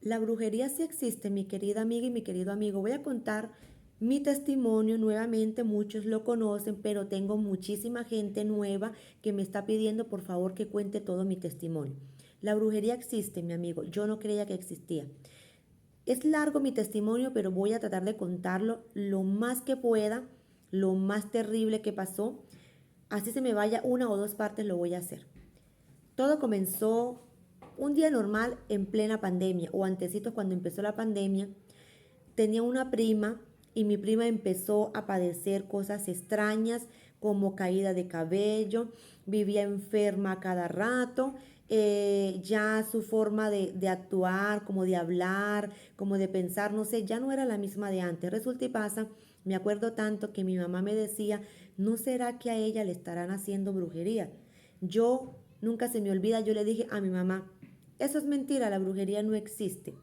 La brujería sí existe, mi querida amiga y mi querido amigo. Voy a contar mi testimonio nuevamente, muchos lo conocen, pero tengo muchísima gente nueva que me está pidiendo por favor que cuente todo mi testimonio. La brujería existe, mi amigo. Yo no creía que existía. Es largo mi testimonio, pero voy a tratar de contarlo lo más que pueda, lo más terrible que pasó. Así se me vaya una o dos partes, lo voy a hacer. Todo comenzó un día normal en plena pandemia o antecitos cuando empezó la pandemia. Tenía una prima y mi prima empezó a padecer cosas extrañas como caída de cabello, vivía enferma cada rato, ya su forma de actuar, como de hablar, como de pensar, no sé, ya no era la misma de antes. Resulta y pasa, me acuerdo tanto que mi mamá me decía, ¿no será que a ella le estarán haciendo brujería? Yo, nunca se me olvida, yo le dije a mi mamá, eso es mentira, la brujería no existe.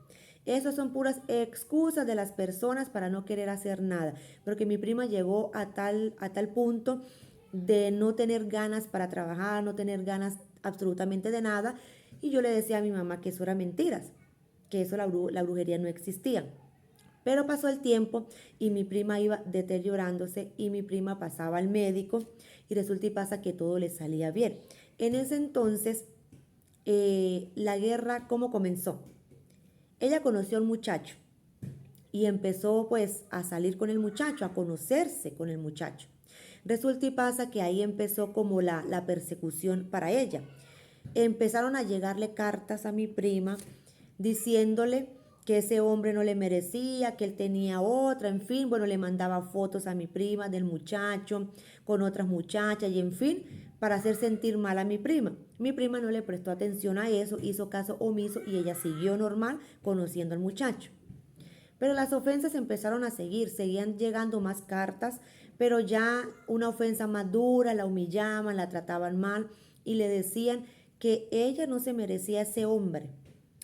Esas son puras excusas de las personas para no querer hacer nada. Porque mi prima llegó a tal punto de no tener ganas para trabajar, no tener ganas absolutamente de nada. Y yo le decía a mi mamá que eso era mentiras, que eso la brujería no existía. Pero pasó el tiempo y mi prima iba deteriorándose y mi prima pasaba al médico y resulta y pasa que todo le salía bien. En ese entonces, la guerra, ¿cómo comenzó? Ella conoció al muchacho y empezó pues a salir con el muchacho, a conocerse con el muchacho. Resulta y pasa que ahí empezó como la persecución para ella. Empezaron a llegarle cartas a mi prima diciéndole que ese hombre no le merecía, que él tenía otra, en fin, bueno, le mandaba fotos a mi prima del muchacho con otras muchachas y en fin, para hacer sentir mal a mi prima. Mi prima no le prestó atención a eso, hizo caso omiso y ella siguió normal conociendo al muchacho. Pero las ofensas empezaron a seguir, seguían llegando más cartas, pero ya una ofensa más dura, la humillaban, la trataban mal y le decían que ella no se merecía ese hombre,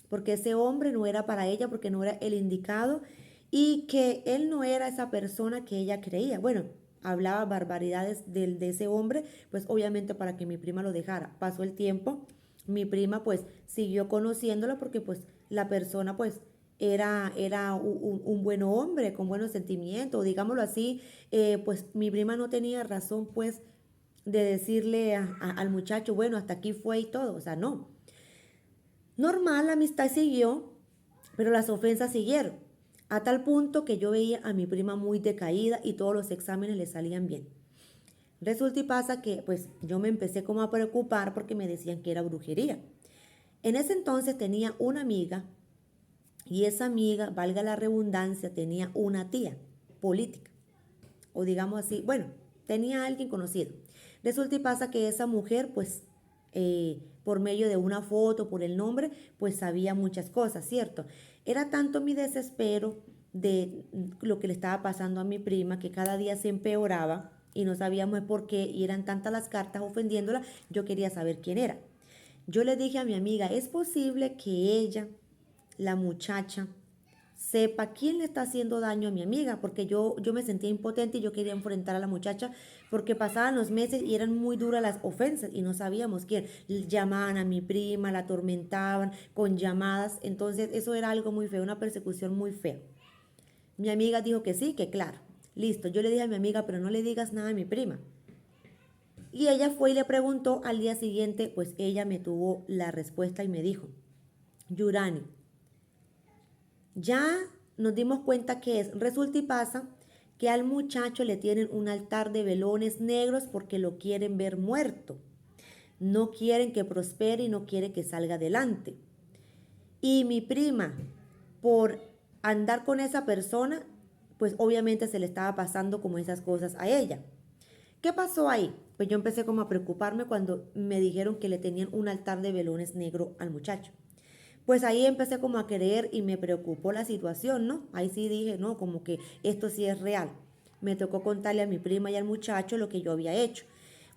porque ese hombre no era para ella, porque no era el indicado y que él no era esa persona que ella creía. Bueno, hablaba barbaridades de ese hombre, pues obviamente para que mi prima lo dejara. Pasó el tiempo, mi prima pues siguió conociéndolo porque pues la persona pues era un buen hombre con buenos sentimientos, digámoslo así, pues mi prima no tenía razón pues de decirle al muchacho, bueno, hasta aquí fue y todo, o sea, no. Normal, la amistad siguió, pero las ofensas siguieron, a tal punto que yo veía a mi prima muy decaída y todos los exámenes le salían bien. Resulta y pasa que pues yo me empecé como a preocupar porque me decían que era brujería. En ese entonces tenía una amiga y esa amiga, valga la redundancia, tenía una tía política, o digamos así, bueno, tenía a alguien conocido. Resulta y pasa que esa mujer, pues, por medio de una foto, por el nombre, pues sabía muchas cosas, ¿cierto? Era tanto mi desespero de lo que le estaba pasando a mi prima, que cada día se empeoraba y no sabíamos por qué, y eran tantas las cartas ofendiéndola, yo quería saber quién era. Yo le dije a mi amiga, ¿es posible que ella, la muchacha, sepa quién le está haciendo daño a mi amiga? Porque yo me sentía impotente y yo quería enfrentar a la muchacha porque pasaban los meses y eran muy duras las ofensas y no sabíamos quién. Llamaban a mi prima, la atormentaban con llamadas, entonces eso era algo muy feo, una persecución muy fea. Mi amiga dijo que sí, que claro. Listo, yo le dije a mi amiga, pero no le digas nada a mi prima. Y ella fue y le preguntó al día siguiente, pues ella me tuvo la respuesta y me dijo, Yurani, ya nos dimos cuenta que es, resulta y pasa que al muchacho le tienen un altar de velones negros porque lo quieren ver muerto. No quieren que prospere y no quiere que salga adelante. Y mi prima, por andar con esa persona, pues obviamente se le estaba pasando como esas cosas a ella. ¿Qué pasó ahí? Pues yo empecé como a preocuparme cuando me dijeron que le tenían un altar de velones negro al muchacho. Pues ahí empecé como a creer y me preocupó la situación, ¿no? Ahí sí dije, no, como que esto sí es real. Me tocó contarle a mi prima y al muchacho lo que yo había hecho.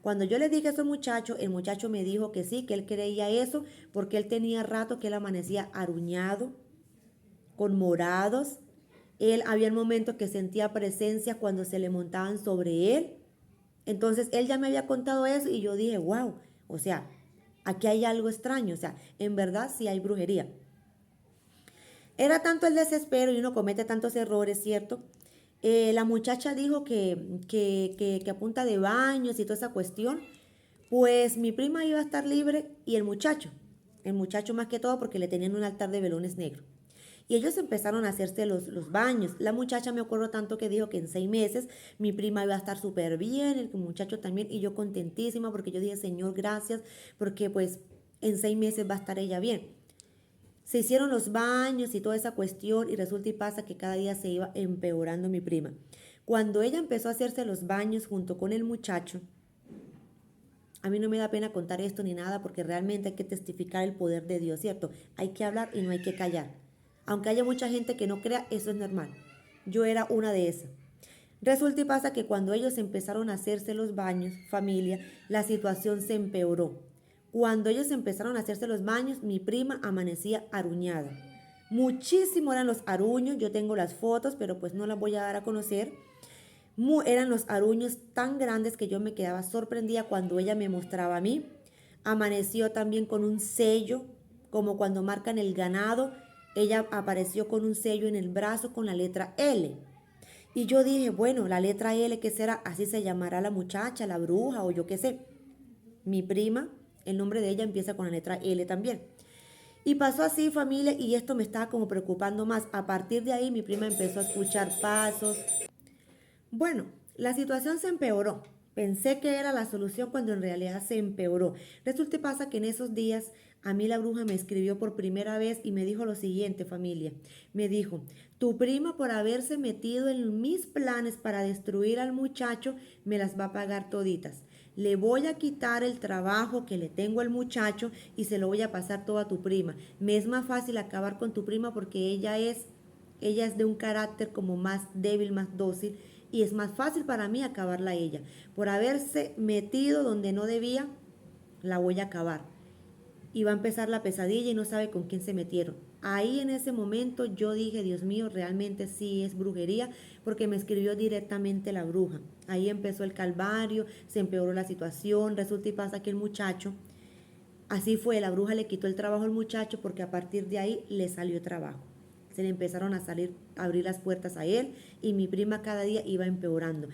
Cuando yo le dije eso al muchacho, el muchacho me dijo que sí, que él creía eso, porque él tenía rato que él amanecía aruñado, con morados. Él había momentos que sentía presencia cuando se le montaban sobre él. Entonces él ya me había contado eso y yo dije, wow, o sea, aquí hay algo extraño, o sea, en verdad sí hay brujería. Era tanto el desespero y uno comete tantos errores, ¿cierto? La muchacha dijo que a punta de baños y toda esa cuestión, pues mi prima iba a estar libre y el muchacho más que todo porque le tenían un altar de velones negros. Y ellos empezaron a hacerse los baños. La muchacha me acuerdo tanto que dijo que en 6 meses mi prima iba a estar súper bien, el muchacho también, y yo contentísima porque yo dije, Señor, gracias, porque pues en 6 meses va a estar ella bien. Se hicieron los baños y toda esa cuestión y resulta y pasa que cada día se iba empeorando mi prima. Cuando ella empezó a hacerse los baños junto con el muchacho, a mí no me da pena contar esto ni nada porque realmente hay que testificar el poder de Dios, ¿cierto? Hay que hablar y no hay que callar. Aunque haya mucha gente que no crea, eso es normal. Yo era una de esas. Resulta y pasa que cuando ellos empezaron a hacerse los baños, familia, la situación se empeoró. Cuando ellos empezaron a hacerse los baños, mi prima amanecía aruñada. Muchísimo eran los aruños, yo tengo las fotos, pero pues no las voy a dar a conocer. Eran los aruños tan grandes que yo me quedaba sorprendida cuando ella me mostraba a mí. Amaneció también con un sello, como cuando marcan el ganado. Ella apareció con un sello en el brazo con la letra L. Y yo dije, bueno, la letra L, ¿qué será? Así se llamará la muchacha, la bruja o yo qué sé. Mi prima, el nombre de ella empieza con la letra L también. Y pasó así, familia, y esto me estaba como preocupando más. A partir de ahí mi prima empezó a escuchar pasos. Bueno, la situación se empeoró. Pensé que era la solución cuando en realidad se empeoró. Resulta y pasa que en esos días a mí la bruja me escribió por primera vez y me dijo lo siguiente, familia. Me dijo, tu prima por haberse metido en mis planes para destruir al muchacho me las va a pagar toditas. Le voy a quitar el trabajo que le tengo al muchacho y se lo voy a pasar todo a tu prima. Me es más fácil acabar con tu prima porque ella es de un carácter como más débil, más dócil y es más fácil para mí acabarla a ella. Por haberse metido donde no debía, la voy a acabar. Y va a empezar la pesadilla y no sabe con quién se metieron. Ahí en ese momento yo dije, Dios mío, realmente sí es brujería, porque me escribió directamente la bruja. Ahí empezó el calvario, se empeoró la situación, resulta y pasa que el muchacho, así fue, la bruja le quitó el trabajo al muchacho porque a partir de ahí le salió trabajo. Se le empezaron a salir, a abrir las puertas a él y mi prima cada día iba empeorando.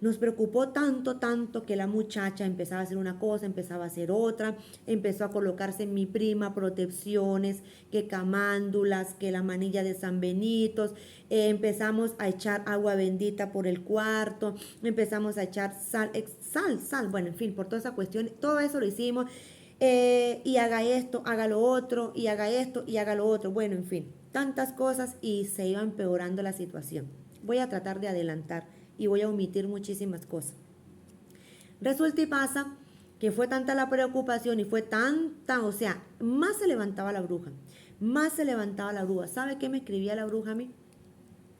Nos preocupó tanto, tanto que la muchacha empezaba a hacer una cosa, empezaba a hacer otra, empezó a colocarse en mi prima protecciones, que camándulas, que la manilla de San Benitos, empezamos a echar agua bendita por el cuarto, empezamos a echar sal, bueno, en fin, por toda esa cuestión, todo eso lo hicimos, y haga esto, haga lo otro, y haga esto, y haga lo otro, bueno, en fin, tantas cosas y se iba empeorando la situación. Voy a tratar de adelantar y voy a omitir muchísimas cosas. Resulta y pasa que fue tanta la preocupación y fue tanta, o sea, más se levantaba la bruja, más se levantaba la bruja. ¿Sabe qué me escribía la bruja a mí?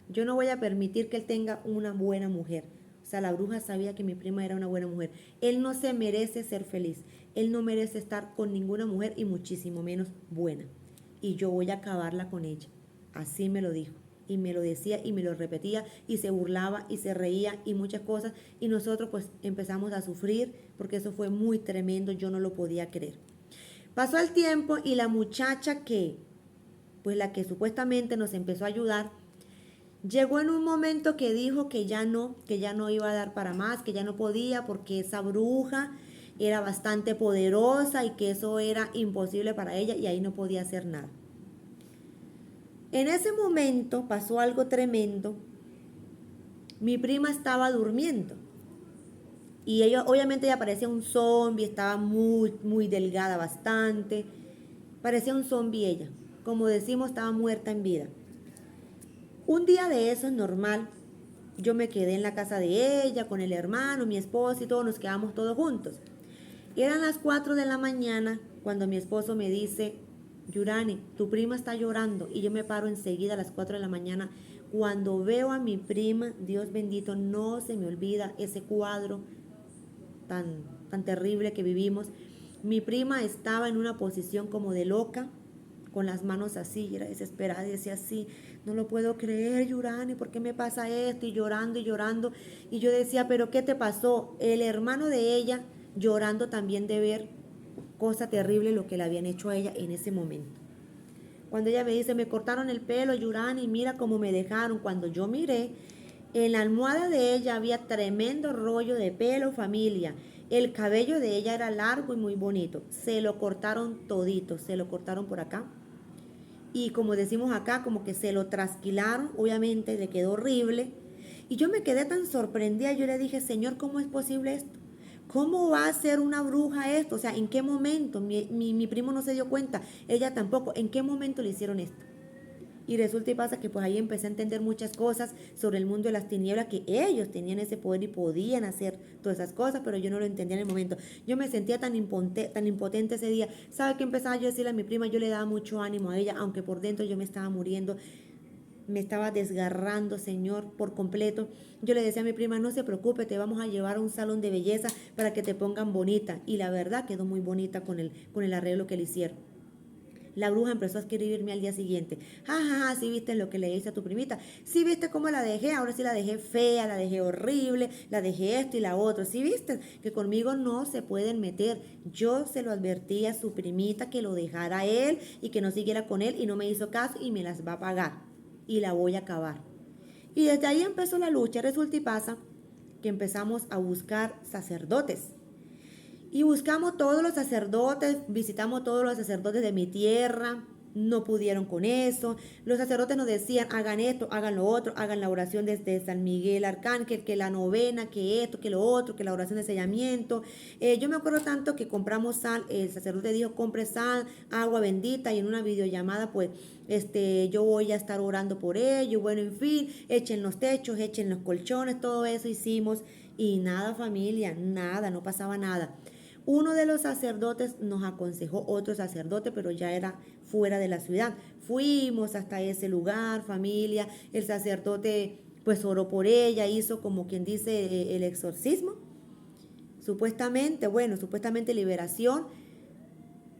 Yo no voy a permitir que él tenga una buena mujer. O sea, la bruja sabía que mi prima era una buena mujer. Él no se merece ser feliz. Él no merece estar con ninguna mujer y muchísimo menos buena. Y yo voy a acabarla con ella. Así me lo dijo. Y me lo decía y me lo repetía y se burlaba y se reía y muchas cosas. Y nosotros pues empezamos a sufrir porque eso fue muy tremendo. Yo no lo podía creer. Pasó el tiempo y la muchacha pues la que supuestamente nos empezó a ayudar, llegó en un momento que dijo que ya no iba a dar para más, que ya no podía porque esa bruja era bastante poderosa y que eso era imposible para ella y ahí no podía hacer nada. En ese momento pasó algo tremendo. Mi prima estaba durmiendo y ella, obviamente ella parecía un zombie, estaba muy, muy delgada bastante. Parecía un zombie ella. Como decimos, estaba muerta en vida. Un día de eso es normal. Yo me quedé en la casa de ella con el hermano, mi esposo y todos nos quedamos todos juntos. Y eran las 4 de la mañana cuando mi esposo me dice, Yurani, tu prima está llorando. Y yo me paro enseguida a las 4 de la mañana. Cuando veo a mi prima, Dios bendito, no se me olvida ese cuadro tan terrible que vivimos. Mi prima estaba en una posición como de loca, con las manos así, era desesperada y decía así, no lo puedo creer, Yurani, ¿por qué me pasa esto? Y llorando y llorando. Y yo decía, ¿pero qué te pasó? El hermano de ella llorando también de ver cosa terrible lo que le habían hecho a ella en ese momento. Cuando ella me dice, me cortaron el pelo, Yurani, mira cómo me dejaron. Cuando yo miré, en la almohada de ella había tremendo rollo de pelo, familia. El cabello de ella era largo y muy bonito. Se lo cortaron todito, se lo cortaron por acá. Y como decimos acá, como que se lo trasquilaron, obviamente le quedó horrible. Y yo me quedé tan sorprendida, yo le dije, Señor, ¿cómo es posible esto? ¿Cómo va a ser una bruja esto? O sea, ¿en qué momento? Mi primo no se dio cuenta, ella tampoco. ¿En qué momento le hicieron esto? Y resulta y pasa que pues ahí empecé a entender muchas cosas sobre el mundo de las tinieblas, que ellos tenían ese poder y podían hacer todas esas cosas, pero yo no lo entendía en el momento. Yo me sentía tan impotente ese día. ¿Sabe qué empezaba yo a decirle a mi prima? Yo le daba mucho ánimo a ella, aunque por dentro yo me estaba muriendo, me estaba desgarrando, Señor, por completo. Yo le decía a mi prima, no se preocupe, te vamos a llevar a un salón de belleza para que te pongan bonita. Y la verdad quedó muy bonita con el arreglo que le hicieron. La bruja empezó a escribirme al día siguiente. Ja, ja, ja, sí viste lo que le hice a tu primita. Sí viste cómo la dejé. Ahora sí la dejé fea, la dejé horrible, la dejé esto y la otro. Sí viste que conmigo no se pueden meter. Yo se lo advertí a su primita que lo dejara a él y que no siguiera con él y no me hizo caso y me las va a pagar. Y la voy a acabar. Y desde ahí empezó la lucha. Resulta y pasa que empezamos a buscar sacerdotes. Y buscamos todos los sacerdotes, visitamos todos los sacerdotes de mi tierra, no pudieron con eso. Los sacerdotes nos decían, hagan esto, hagan lo otro, hagan la oración desde San Miguel Arcángel, que la novena, que esto, que lo otro, que la oración de sellamiento. Yo me acuerdo tanto que compramos sal, el sacerdote dijo, compre sal, agua bendita, y en una videollamada, pues, yo voy a estar orando por ello, bueno, en fin, echen los techos, echen los colchones, todo eso hicimos, y nada, familia, nada, no pasaba nada. Uno de los sacerdotes nos aconsejó, otro sacerdote, pero ya era fuera de la ciudad. Fuimos hasta ese lugar, familia, el sacerdote pues oró por ella, hizo como quien dice el exorcismo, supuestamente, bueno, supuestamente liberación,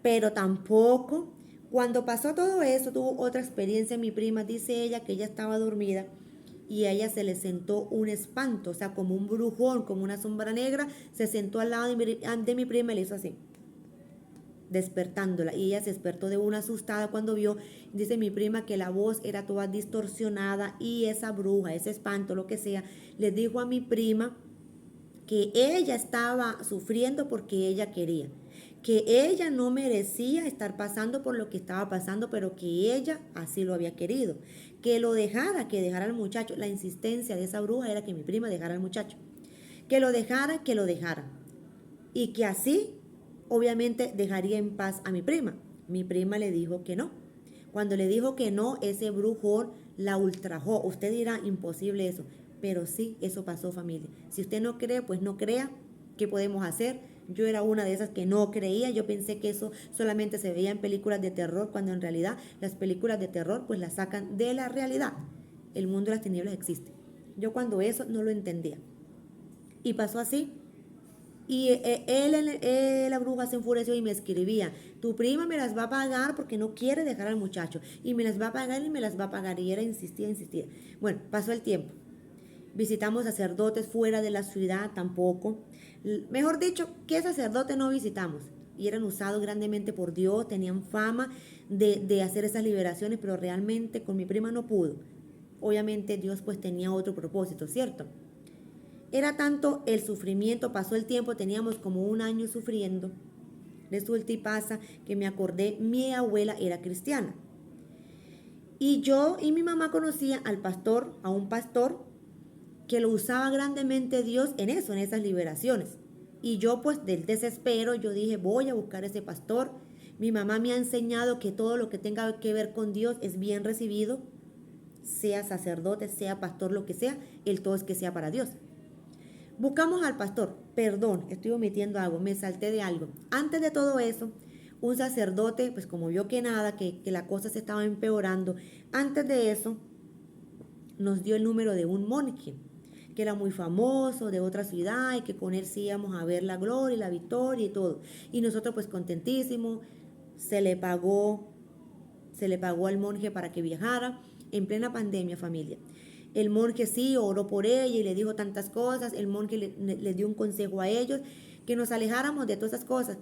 pero tampoco. Cuando pasó todo eso, tuvo otra experiencia mi prima, dice ella que ella estaba dormida y a ella se le sentó un espanto, o sea, como un brujón, como una sombra negra, se sentó al lado de mi prima y le hizo así, despertándola. Y ella se despertó de una asustada cuando vio, dice mi prima, que la voz era toda distorsionada y esa bruja, ese espanto, lo que sea, le dijo a mi prima que ella estaba sufriendo porque ella quería, que ella no merecía estar pasando por lo que estaba pasando, pero que ella así lo había querido, que lo dejara, que dejara al muchacho. La insistencia de esa bruja era que mi prima dejara al muchacho, que lo dejara, y que así obviamente dejaría en paz a mi prima. Mi prima le dijo que no. Cuando le dijo que no, ese brujón la ultrajó. Usted dirá, imposible eso, pero sí, eso pasó, familia. Si usted no cree, pues no crea. ¿Qué podemos hacer? Yo era una de esas que no creía. Yo pensé que eso solamente se veía en películas de terror, cuando en realidad las películas de terror pues las sacan de la realidad. El mundo de las tinieblas existe. Yo cuando eso no lo entendía. Y pasó así. Y la bruja se enfureció y me escribía, tu prima me las va a pagar porque no quiere dejar al muchacho. Y me las va a pagar y me las va a pagar. Y era insistía, insistía. Bueno, pasó el tiempo. Visitamos sacerdotes fuera de la ciudad, tampoco. Mejor dicho, ¿qué sacerdote no visitamos? Y eran usados grandemente por Dios, tenían fama de hacer esas liberaciones, pero realmente con mi prima no pudo. Obviamente Dios pues tenía otro propósito, ¿cierto? Era tanto el sufrimiento, pasó el tiempo, teníamos como un año sufriendo. Resulta y pasa que me acordé, mi abuela era cristiana. Y yo y mi mamá conocían al pastor, a un pastor que lo usaba grandemente Dios en eso, en esas liberaciones. Y yo pues del desespero, yo dije, voy a buscar a ese pastor. Mi mamá me ha enseñado que todo lo que tenga que ver con Dios es bien recibido, sea sacerdote, sea pastor, lo que sea, el todo es que sea para Dios. Buscamos al pastor, perdón, estoy omitiendo algo, me salté de algo. Antes de todo eso, un sacerdote, pues como vio que nada, que la cosa se estaba empeorando, antes de eso nos dio el número de un monje, que era muy famoso, de otra ciudad, y que con él sí íbamos a ver la gloria y la victoria y todo. Y nosotros pues contentísimos, se le pagó al monje para que viajara en plena pandemia, familia. El monje sí oró por ella y le dijo tantas cosas. El monje le dio un consejo a ellos que nos alejáramos de todas esas cosas,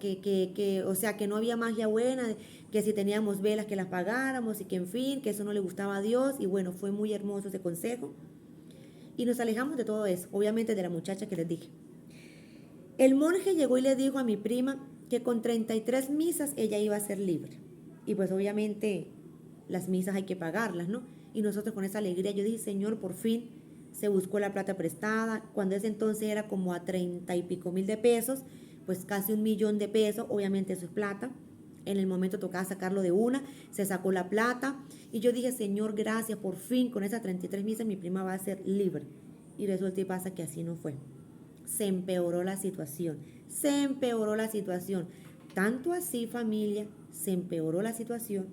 o sea, que no había magia buena, que si teníamos velas que las pagáramos y que en fin, que eso no le gustaba a Dios. Y bueno, fue muy hermoso ese consejo. Y nos alejamos de todo eso, obviamente de la muchacha que les dije. El monje llegó y le dijo a mi prima que con 33 misas ella iba a ser libre. Y pues obviamente las misas hay que pagarlas, ¿no? Y nosotros con esa alegría, yo dije, Señor, por fin se buscó la plata prestada, cuando ese entonces era como a 30 y pico mil de pesos, pues casi 1 millón de pesos, obviamente eso es plata. En el momento tocaba sacarlo de una, se sacó la plata y yo dije, Señor, gracias, por fin con esas 33 misas mi prima va a ser libre. Y resulta y pasa que así no fue. Se empeoró la situación, se empeoró la situación. Tanto así, familia, se empeoró la situación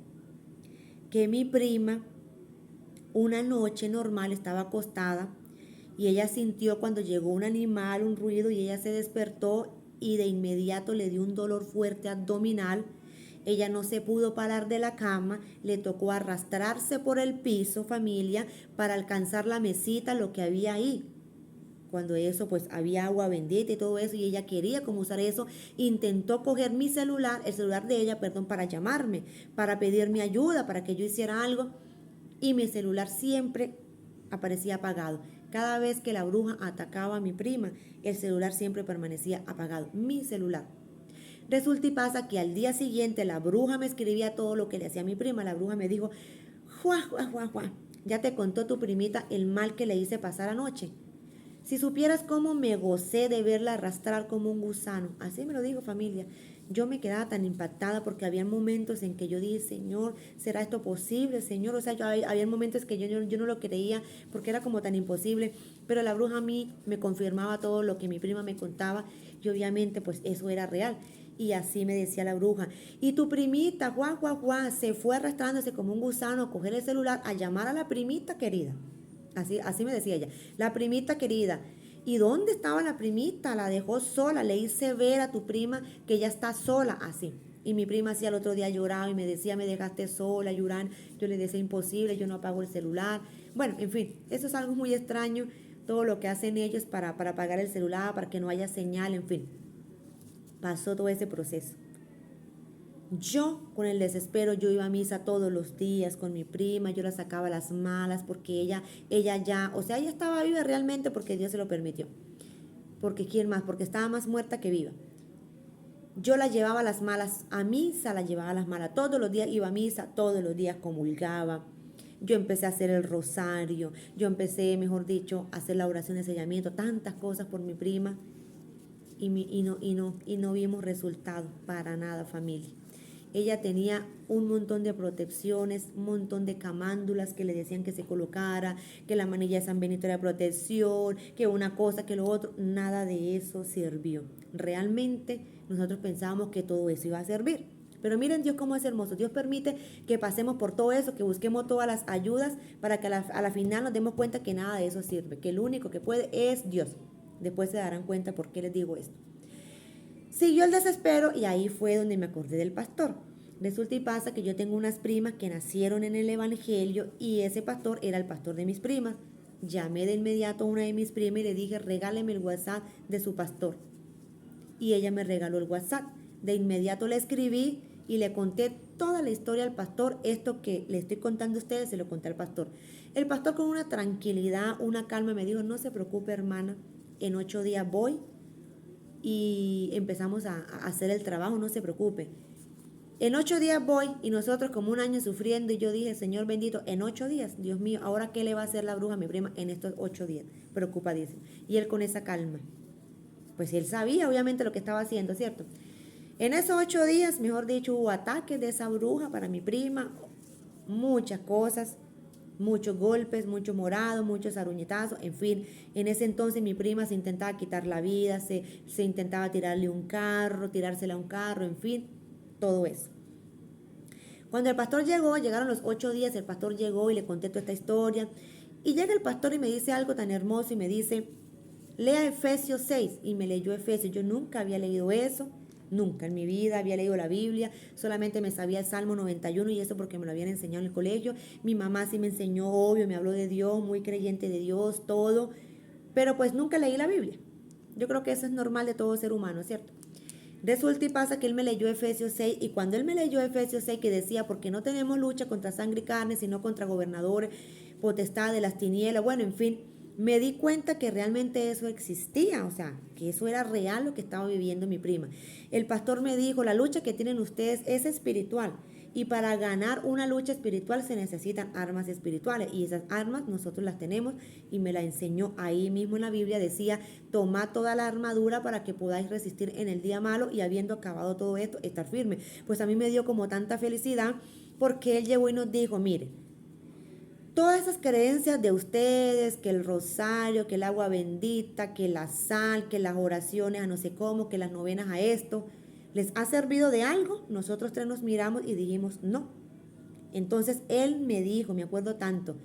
que mi prima una noche normal estaba acostada y ella sintió cuando llegó un animal, un ruido, y ella se despertó y de inmediato le dio un dolor fuerte abdominal. Ella no se pudo parar de la cama, le tocó arrastrarse por el piso, familia, para alcanzar la mesita, lo que había ahí. Cuando eso, pues había agua bendita y todo eso, y ella quería como usar eso, intentó coger mi celular, el celular de ella, perdón, para llamarme, para pedirme ayuda, para que yo hiciera algo, y mi celular siempre aparecía apagado. Cada vez que la bruja atacaba a mi prima, el celular siempre permanecía apagado, mi celular. Resulta y pasa que al día siguiente la bruja me escribía todo lo que le hacía a mi prima. La bruja me dijo, Juá, Juá, Juá, Juá, ya te contó tu primita el mal que le hice pasar anoche. Si supieras cómo me gocé de verla arrastrar como un gusano. Así me lo dijo, familia. Yo me quedaba tan impactada porque había momentos en que yo dije, Señor, ¿será esto posible, Señor? O sea, había momentos que yo no lo creía porque era como tan imposible. Pero la bruja a mí me confirmaba todo lo que mi prima me contaba y obviamente pues eso era real. Y así me decía la bruja. Y tu primita, Juan, Juan, Juan, se fue arrastrándose como un gusano a coger el celular, a llamar a la primita querida. Así me decía ella. La primita querida. ¿Y dónde estaba la primita? La dejó sola. Le hice ver a tu prima que ella está sola. Así. Y mi prima hacía el otro día lloraba y me decía, me dejaste sola, llorando. Yo le decía, imposible, yo no apago el celular. Bueno, en fin, eso es algo muy extraño. Todo lo que hacen ellos para apagar el celular, para que no haya señal, en fin. Pasó todo ese proceso. Yo, con el desespero, yo iba a misa todos los días con mi prima, yo la sacaba a las malas porque ella ya, o sea, ella estaba viva realmente porque Dios se lo permitió. Porque quién más, porque estaba más muerta que viva. Yo la llevaba a las malas a misa, la llevaba a las malas todos los días, iba a misa, todos los días comulgaba. Yo empecé a hacer el rosario, yo empecé, mejor dicho, a hacer la oración de sellamiento, tantas cosas por mi prima y no vimos resultados para nada, familia. Ella tenía un montón de protecciones, un montón de camándulas que le decían que se colocara, que la manilla de San Benito era protección, que una cosa, que lo otro. Nada de eso sirvió. Realmente nosotros pensábamos que todo eso iba a servir. Pero miren Dios cómo es hermoso. Dios permite que pasemos por todo eso, que busquemos todas las ayudas para que a la final nos demos cuenta que nada de eso sirve, que el único que puede es Dios. Después se darán cuenta por qué les digo esto. Siguió el desespero y ahí fue donde me acordé del pastor. Resulta y pasa que yo tengo unas primas que nacieron en el Evangelio y ese pastor era el pastor de mis primas. Llamé de inmediato a una de mis primas y le dije, regáleme el WhatsApp de su pastor. Y ella me regaló el WhatsApp. De inmediato le escribí y le conté toda la historia al pastor. Esto que le estoy contando a ustedes se lo conté al pastor. El pastor con una tranquilidad, una calma me dijo, no se preocupe hermana, en 8 días voy y empezamos a hacer el trabajo, no se preocupe. En 8 días voy y nosotros como un año sufriendo y yo dije, Señor bendito, en 8 días, Dios mío, ¿ahora qué le va a hacer la bruja a mi prima en estos 8 días? Preocupadísimo. Y él con esa calma. Pues él sabía obviamente lo que estaba haciendo, ¿cierto? En esos 8 días, mejor dicho, hubo ataques de esa bruja para mi prima, muchas cosas, muchos golpes, mucho morado, muchos aruñetazos, en fin. En ese entonces mi prima se intentaba quitar la vida, se intentaba tirarle un carro, tirársela a un carro, en fin, todo eso. Cuando el pastor llegó, llegaron los 8 días, el pastor llegó y le conté toda esta historia. Y llega el pastor y me dice algo tan hermoso y me dice, lea Efesios 6. Y me leyó Efesios. Yo nunca había leído eso, nunca en mi vida había leído la Biblia, solamente me sabía el Salmo 91 y eso porque me lo habían enseñado en el colegio. Mi mamá sí me enseñó, obvio, me habló de Dios, muy creyente de Dios, todo, pero pues nunca leí la Biblia. Yo creo que eso es normal de todo ser humano, ¿cierto? Resulta y pasa que él me leyó Efesios 6 y cuando él me leyó Efesios 6 que decía, porque no tenemos lucha contra sangre y carne, sino contra gobernadores, potestad de las tinieblas, bueno, en fin, me di cuenta que realmente eso existía, o sea, que eso era real lo que estaba viviendo mi prima. El pastor me dijo, la lucha que tienen ustedes es espiritual y para ganar una lucha espiritual se necesitan armas espirituales y esas armas nosotros las tenemos y me la enseñó ahí mismo en la Biblia, decía, tomad toda la armadura para que podáis resistir en el día malo y habiendo acabado todo esto, estar firme. Pues a mí me dio como tanta felicidad porque él llegó y nos dijo, mire, todas esas creencias de ustedes, que el rosario, que el agua bendita, que la sal, que las oraciones a no sé cómo, que las novenas a esto, ¿les ha servido de algo? Nosotros tres nos miramos y dijimos no. Entonces él me dijo, me acuerdo tanto,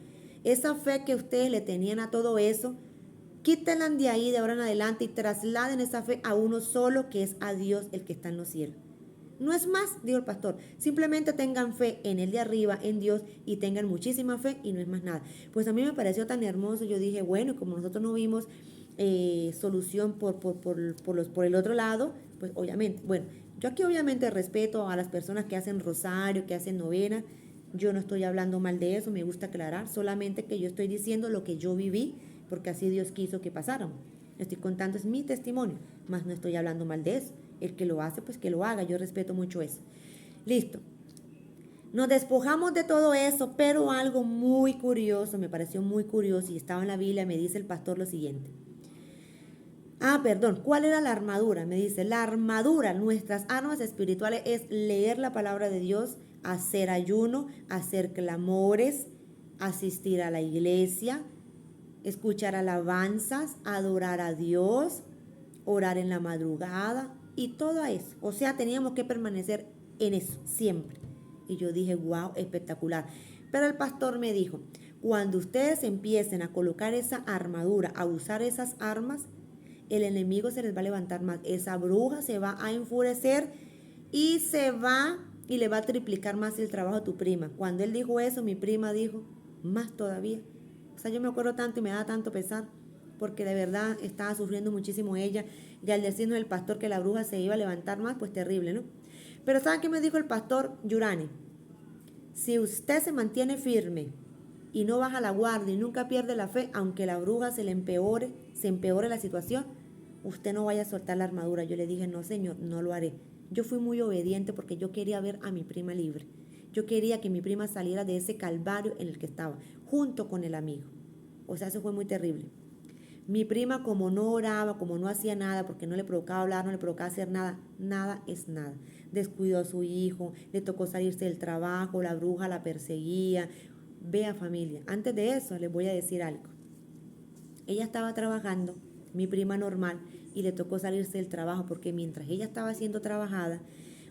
esa fe que ustedes le tenían a todo eso, quítenla de ahí de ahora en adelante y trasladen esa fe a uno solo que es a Dios el que está en los cielos. No es más, dijo el pastor, simplemente tengan fe en el de arriba, en Dios, y tengan muchísima fe y no es más nada. Pues a mí me pareció tan hermoso, yo dije, bueno, como nosotros no vimos solución por el otro lado, pues obviamente, bueno, yo aquí obviamente respeto a las personas que hacen rosario, que hacen novena, yo no estoy hablando mal de eso, me gusta aclarar, solamente que yo estoy diciendo lo que yo viví, porque así Dios quiso que pasaran. Estoy contando, es mi testimonio, más no estoy hablando mal de eso. El que lo hace, pues que lo haga, yo respeto mucho eso. Listo. Nos despojamos de todo eso, pero algo muy curioso, me pareció muy curioso y estaba en la Biblia, me dice el pastor lo siguiente. Perdón, ¿cuál era la armadura? Me dice, la armadura, nuestras armas espirituales es leer la palabra de Dios, hacer ayuno, hacer clamores, asistir a la iglesia, escuchar alabanzas, adorar a Dios, orar en la madrugada y todo eso. O sea, teníamos que permanecer en eso siempre. Y yo dije, wow, espectacular. Pero el pastor me dijo, cuando ustedes empiecen a colocar esa armadura, a usar esas armas, el enemigo se les va a levantar más. Esa bruja se va a enfurecer y se va y le va a triplicar más el trabajo a tu prima. Cuando él dijo eso, mi prima dijo, más todavía. O sea, yo me acuerdo tanto y me da tanto pesar porque de verdad estaba sufriendo muchísimo ella. Y al decirnos el pastor que la bruja se iba a levantar más, pues terrible, ¿no? Pero ¿saben qué me dijo el pastor Yurani? Si usted se mantiene firme y no baja la guardia y nunca pierde la fe, aunque la bruja se empeore la situación, usted no vaya a soltar la armadura. Yo le dije, no señor, no lo haré. Yo fui muy obediente porque yo quería ver a mi prima libre. Yo quería que mi prima saliera de ese calvario en el que estaba, junto con el amigo. O sea, eso fue muy terrible. Mi prima como no oraba, como no hacía nada, porque no le provocaba hablar, no le provocaba hacer nada, nada es nada. Descuidó a su hijo, le tocó salirse del trabajo, la bruja la perseguía. Vea familia, antes de eso les voy a decir algo. Ella estaba trabajando, mi prima normal, y le tocó salirse del trabajo porque mientras ella estaba siendo trabajada,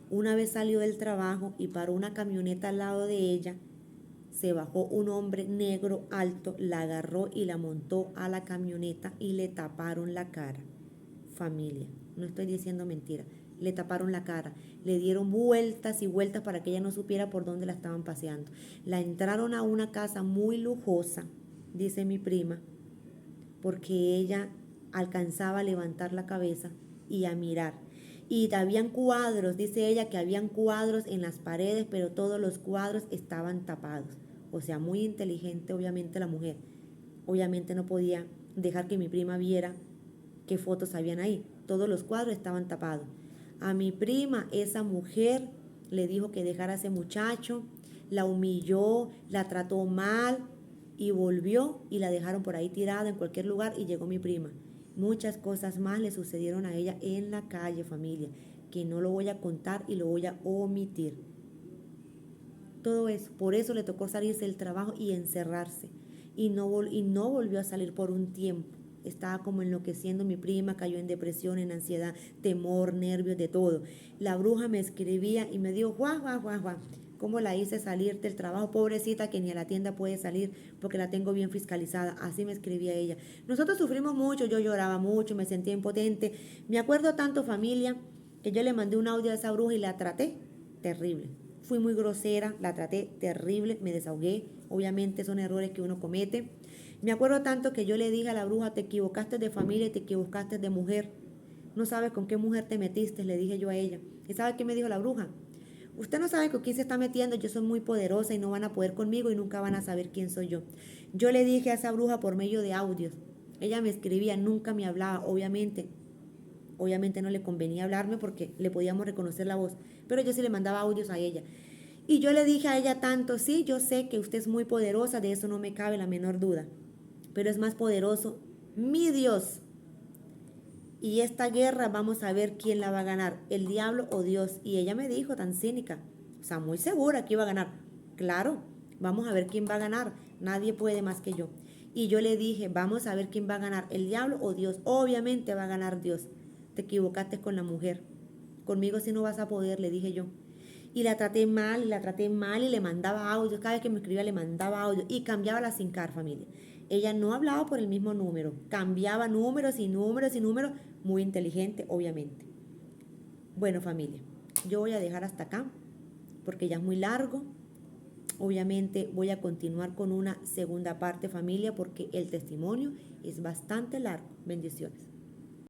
una vez salió del trabajo y paró una camioneta al lado de ella, se bajó un hombre negro alto, la agarró y la montó a la camioneta y le taparon la cara. Familia, no estoy diciendo mentira, le taparon la cara, le dieron vueltas y vueltas para que ella no supiera por dónde la estaban paseando. La entraron a una casa muy lujosa, dice mi prima, porque ella alcanzaba a levantar la cabeza y a mirar. Y habían cuadros, dice ella que habían cuadros en las paredes, pero todos los cuadros estaban tapados. O sea, muy inteligente obviamente la mujer. Obviamente no podía dejar que mi prima viera qué fotos habían ahí. Todos los cuadros estaban tapados. A mi prima, esa mujer le dijo que dejara a ese muchacho, la humilló, la trató mal y volvió y la dejaron por ahí tirada en cualquier lugar y llegó mi prima. Muchas cosas más le sucedieron a ella en la calle, familia, que no lo voy a contar y lo voy a omitir. Todo eso, por eso le tocó salirse del trabajo y encerrarse. Y no volvió a salir por un tiempo. Estaba como enloqueciendo mi prima, cayó en depresión, en ansiedad, temor, nervios, de todo. La bruja me escribía y me dijo, Juan, ¿cómo la hice salir del trabajo? Pobrecita que ni a la tienda puede salir porque la tengo bien fiscalizada. Así me escribía ella. Nosotros sufrimos mucho, yo lloraba mucho, me sentía impotente. Me acuerdo tanto, familia, que yo le mandé un audio a esa bruja y la traté terrible. Fui muy grosera, la traté terrible, me desahogué. Obviamente son errores que uno comete. Me acuerdo tanto que yo le dije a la bruja, te equivocaste de familia y te equivocaste de mujer. No sabes con qué mujer te metiste, le dije yo a ella. ¿Y sabe qué me dijo la bruja? Usted no sabe con quién se está metiendo, yo soy muy poderosa y no van a poder conmigo y nunca van a saber quién soy yo. Yo le dije a esa bruja por medio de audios. Ella me escribía, nunca me hablaba, obviamente. Obviamente no le convenía hablarme porque le podíamos reconocer la voz, pero yo sí le mandaba audios a ella. Y yo le dije a ella tanto, sí, yo sé que usted es muy poderosa, de eso no me cabe la menor duda, pero es más poderoso mi Dios. Y esta guerra vamos a ver quién la va a ganar, el diablo o Dios. Y ella me dijo tan cínica, o sea, muy segura que iba a ganar. Claro, vamos a ver quién va a ganar, nadie puede más que yo. Y yo le dije, vamos a ver quién va a ganar, el diablo o Dios. Obviamente va a ganar Dios. Te equivocaste con la mujer. Conmigo sí no vas a poder, le dije yo. Y la traté mal, y la traté mal, y le mandaba audio. Cada vez que me escribía le mandaba audio. Y cambiaba la SIM card, familia. Ella no hablaba por el mismo número. Cambiaba números y números y números. Muy inteligente, obviamente. Bueno, familia, yo voy a dejar hasta acá, porque ya es muy largo. Obviamente voy a continuar con una segunda parte, familia, porque el testimonio es bastante largo. Bendiciones.